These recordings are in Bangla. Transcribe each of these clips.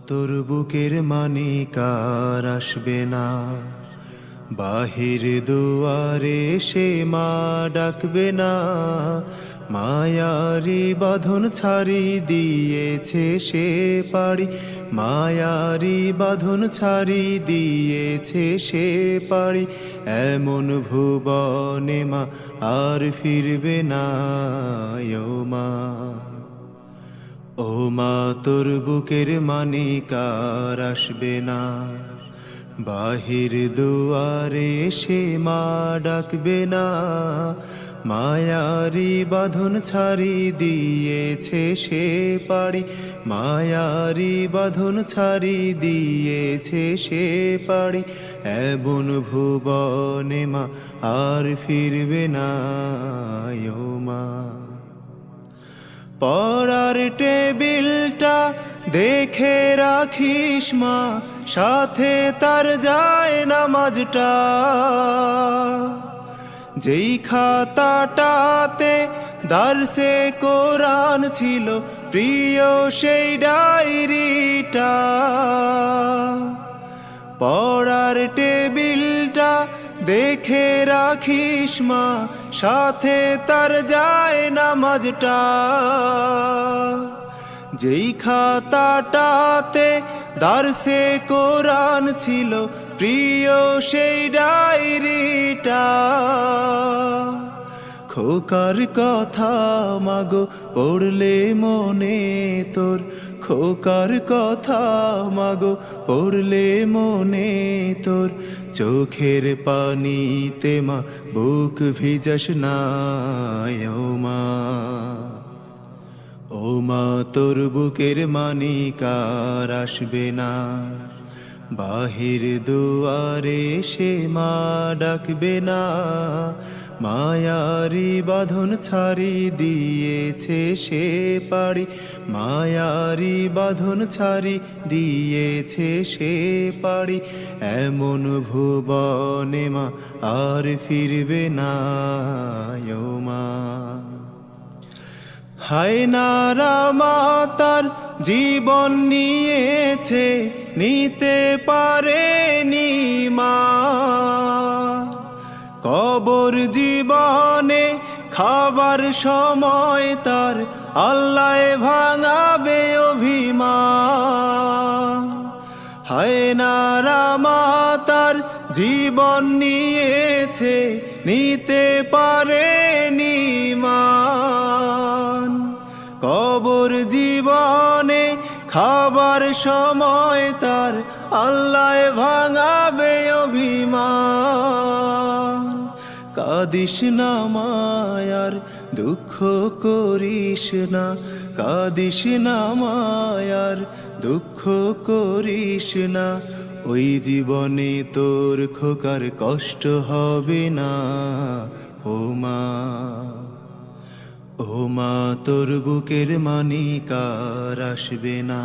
তোর বুকের মানে কার আসবে না, বাহির দুয়ারে সে মা ডাকবে না। মায়ারি বাঁধন ছাড়ি দিয়েছে সে পাড়ি, মায়ারি বাঁধন ছাড়ি দিয়েছে সে পাড়ি। এমন ভুবনে মা আর ফিরবে না ও মা। ও মা তোর বুকের মানে কার আসবে না, বাহির দুয়ারে সে মা ডাকবে না। মায়ারি বাঁধন ছাড়ি দিয়েছে সে পাড়ি, মায়ারি বাঁধন ছাড়ি দিয়েছে সে পাড়ি। এমন ভুবনে মা আর ফিরবে না ও মা। পড়ার টেবিলটা দেখে রাখিস মা, সাথে তার যায় নামাজটা। যেই খাতাটাতে দারসে কোরআন ছিল, প্রিয় সেই ডায়েরিটা। পড়ার টেবিলটা দেখে রাখিস মা, সাথে তার যায় নামাজটা। যেই খাতাটাতে দারসে কোরআন ছিল, প্রিয় সেই ডায়েরিটা। খোকার কথা মাগো পড়লে মনে তোর, খোকার কথা মাগো পড়লে মনে তোর। চোখের পানিতে মা বুক ভিজাস না ও মা। ও মা তোর বুকের মানে কার আসবে না, বাহির দুয়ারে সে মা ডাকবে না। মায়ারি বাঁধন ছাড়ি দিয়েছে সে পাড়ি, মায়ারি বাঁধন ছাড়ি দিয়েছে সে পাড়ি। এমন ভুবনে মা আর ফিরবে না ও মা। হায় নারা মা তার জীবন নিয়েছে, নিতে পারেনি মা। কবর জীবনে খাবার সময় তার আল্লাহ ভাঙাবে অভিমান। হায় নারা মা তার জীবন নিয়েছে, নিতে পারেনি মা। কবর জীবনে খাবার সময় তার আল্লাহ ভাঙাবে অভিমান। কাঁদিস না মায়ার দুঃখ করিস না, কাঁদিস না মায়ার দুঃখ করিস না। ওই জীবনে তোর খোকার কষ্ট হবে না ও মা। ও মা তোর বুকের মানে কার আসবে না,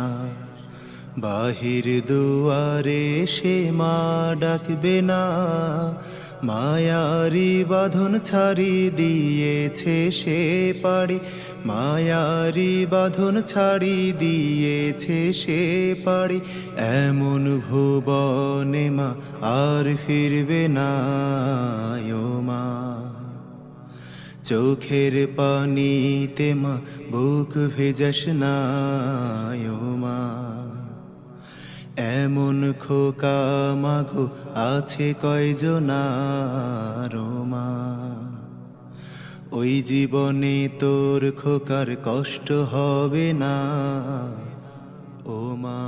বাহির দুয়ারে সে মা ডাকবে না। মায়ারি বাঁধন ছাড়ি দিয়েছে সে পাড়ি, মায়ারি বাঁধন ছাড়ি দিয়েছে সে পাড়ি। এমন ভুবনে মা আর ফিরবে না ও মা। চোখের পানিতে মা বুক ভেজাস না ও মা। এমন খোকা মাগো আছে কয়জনার মা। ওই জীবনে তোর খোকার কষ্ট হবে না ও মা।